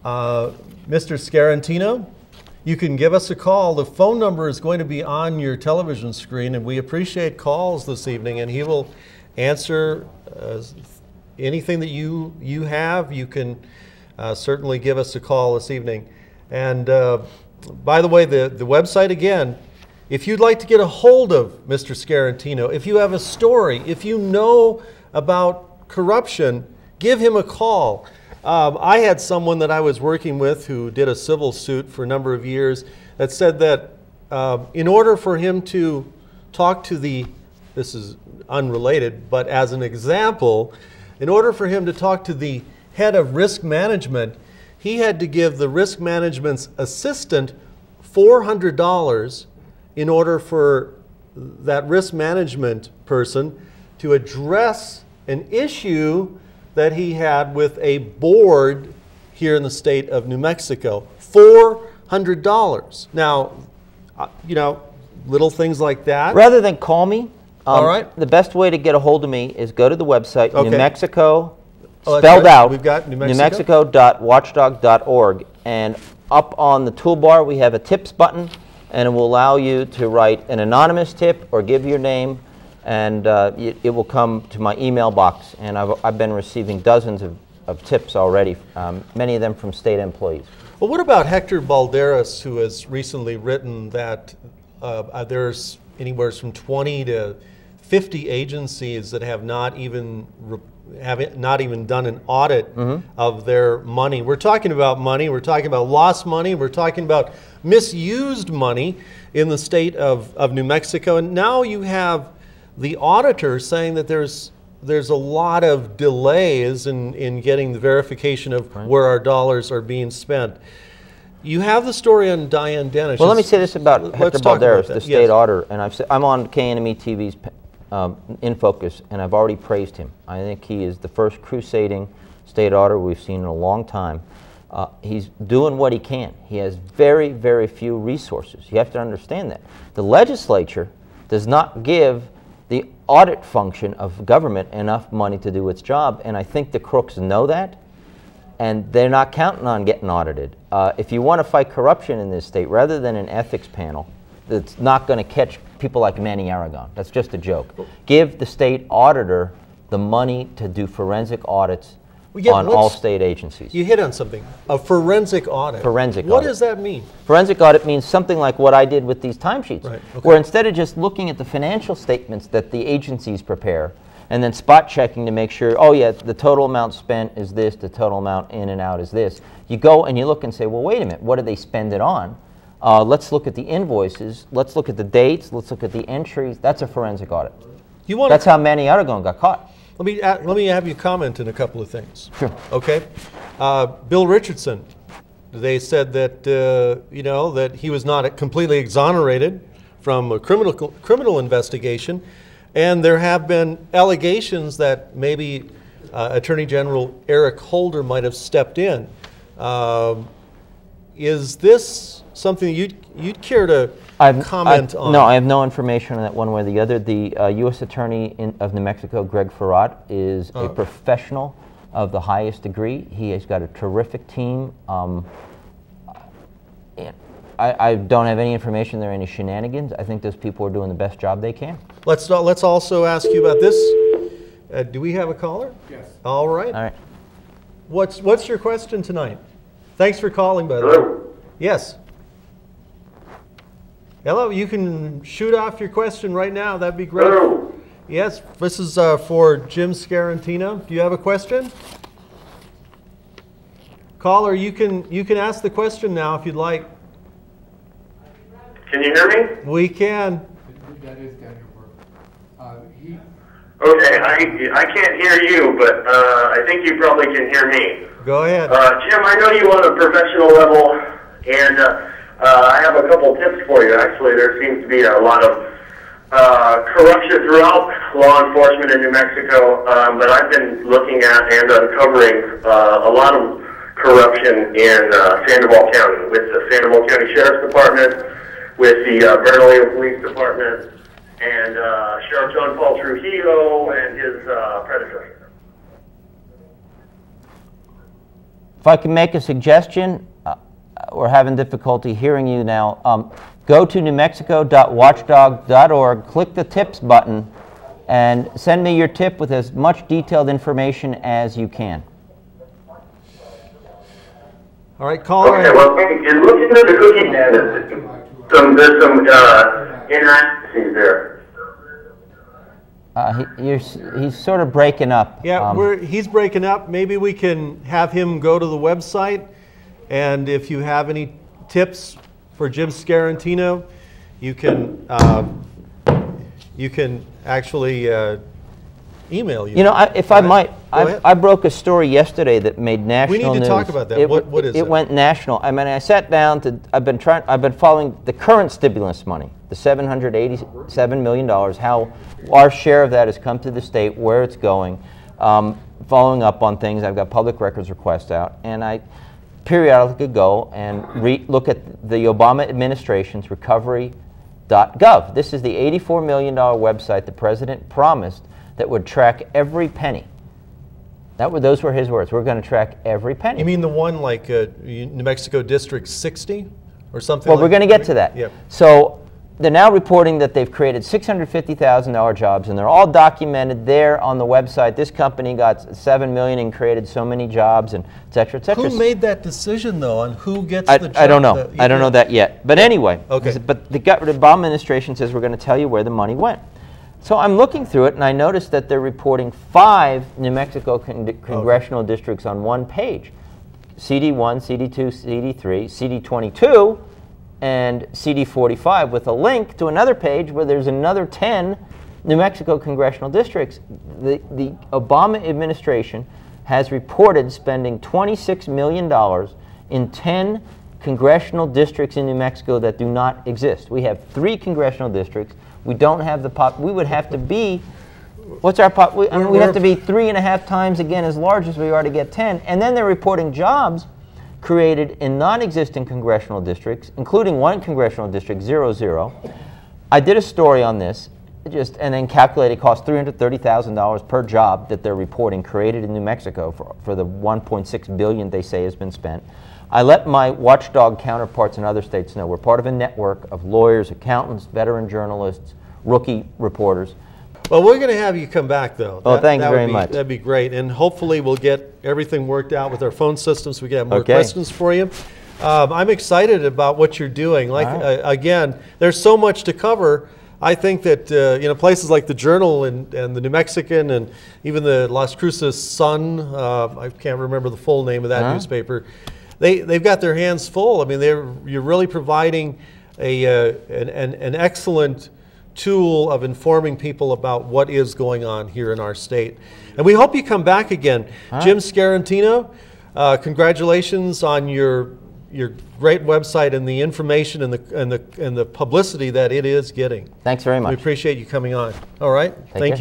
Mr. Scarantino, you can give us a call. The phone number is going to be on your television screen, and we appreciate calls this evening, and he will answer anything that you have. You can certainly give us a call this evening. And by the way, the website again, if you'd like to get a hold of Mr. Scarantino, if you have a story, if you know about corruption, give him a call. I had someone that I was working with who did a civil suit for a number of years that said that in order for him to talk to this is unrelated, but as an example, in order for him to talk to the head of risk management, he had to give the risk management's assistant $400 in order for that risk management person to address an issue that he had with a board here in the state of New Mexico. $400. Now, you know, little things like that. Rather than call me, all right, the best way to get a hold of me is go to the website, okay. New Mexico, spelled right. out, We've got New Mexico. newmexico.watchdog.org, and up on the toolbar we have a tips button, and it will allow you to write an anonymous tip or give your name, and it will come to my email box. And I've been receiving dozens of tips already, many of them from state employees. Well, what about Hector Balderas, who has recently written that there's anywhere from 20 to 50 agencies that have not even done an audit of their money. We're talking about money, we're talking about lost money, we're talking about misused money in the state of New Mexico. And now you have the auditor saying that there's a lot of delays in getting the verification of where our dollars are being spent. You have the story on Diane Dennis. Well, let me say this about Hector Balderas, the state auditor, and I'm on KNME TV's In Focus, and I've already praised him. I think he is the first crusading state auditor we've seen in a long time. He's doing what he can. He has very, very few resources. You have to understand that. The legislature does not give the audit function of government enough money to do its job, and I think the crooks know that, and they're not counting on getting audited. If you want to fight corruption in this state, rather than an ethics panel that's not going to catch people like Manny Aragon, that's just a joke, give the state auditor the money to do forensic audits on all state agencies. You hit on something, a forensic audit. Forensic What audit. does that mean? Forensic audit means something like what I did with these timesheets, right, okay. where instead of just looking at the financial statements that the agencies prepare and then spot checking to make sure, oh yeah, the total amount spent is this, the total amount in and out is this, you go and you look and say, well, wait a minute, what did they spend it on? Let's look at the invoices, let's look at the dates, let's look at the entries. That's a forensic audit. That's how Manny Aragon got caught. Let me have you comment on a couple of things. Sure. Okay. Bill Richardson, they said that you know, that he was not completely exonerated from a criminal investigation, and there have been allegations that maybe Attorney General Eric Holder might have stepped in. Is this something you'd care to comment on? No, I have no information on that one way or the other. The U.S. Attorney of New Mexico, Greg Farrat, is a professional of the highest degree. He has got a terrific team. I don't have any information there are any shenanigans. I think those people are doing the best job they can. Let's also ask you about this. Do we have a caller? Yes. All right. All right. What's your question tonight? Thanks for calling, by the way. Yes. Hello, you can shoot off your question right now. That'd be great. Hello. Yes, this is for Jim Scarantino. Do you have a question? Caller, you can ask the question now if you'd like. Can you hear me? We can. That is Daniel Burke. Okay, I can't hear you, but I think you probably can hear me. Go ahead. Jim, I know you on a professional level, and I have a couple tips for you. Actually, there seems to be a lot of corruption throughout law enforcement in New Mexico, but I've been looking at and uncovering a lot of corruption in Sandoval County, with the Sandoval County Sheriff's Department, with the Bernalillo Police Department, and Sheriff John Paul Trujillo and his predecessor. If I can make a suggestion, we're having difficulty hearing you now. Go to newmexico.watchdog.org, click the tips button, and send me your tip with as much detailed information as you can. All right, caller. Okay, well, in looking at the cookie data, there's some inaccuracies there. He's sort of breaking up. Yeah, he's breaking up. Maybe we can have him go to the website, and if you have any tips for Jim Scarantino, you can actually email you. You know, if I might, I broke a story yesterday that made national news. We need to talk about that. What is it? It went national. I mean, I sat down to. I've been following the current stimulus money, the $787 million. How our share of that has come to the state, where it's going, following up on things. I've got public records requests out, and I periodically go and look at the Obama administration's recovery.gov. This is the $84 million website the president promised that would track every penny. Those were his words. We're going to track every penny. You mean the one like New Mexico District 60 or something? Well, we're going to get to that. Yep. So they're now reporting that they've created $650,000 jobs, and they're all documented there on the website. This company got $7 million and created so many jobs, and et cetera, et cetera. Who made that decision, though, on who gets the job? I don't know. I don't know that yet. But anyway, okay. But the Obama administration says we're going to tell you where the money went. So I'm looking through it, and I noticed that they're reporting 5 New Mexico congressional districts on one page. CD1, CD2, CD3, CD22, and CD45, with a link to another page where there's another 10 New Mexico congressional districts. The Obama administration has reported spending $26 million in 10 congressional districts in New Mexico that do not exist. We have 3 congressional districts. We don't have the we would have to be, what's our we have to be 3.5 times again as large as we are to get 10. And then they're reporting jobs created in non-existent congressional districts, including one congressional district, 00. I did a story on this, and then calculated it costs $330,000 per job that they're reporting created in New Mexico for the $1.6 billion they say has been spent. I let my watchdog counterparts in other states know we're part of a network of lawyers, accountants, veteran journalists, rookie reporters. Well, we're going to have you come back, though. Oh, thanks very much. That'd be great. And hopefully we'll get everything worked out with our phone systems. We can have more questions for you. I'm excited about what you're doing. Again, there's so much to cover. I think that places like the Journal and the New Mexican and even the Las Cruces Sun, I can't remember the full name of that newspaper, they've got their hands full. I mean, you're really providing an excellent tool of informing people about what is going on here in our state. And we hope you come back again. Jim Scarantino, congratulations on your great website and the information and the publicity that it is getting. Thanks very much. We appreciate you coming on. All right. Thank you.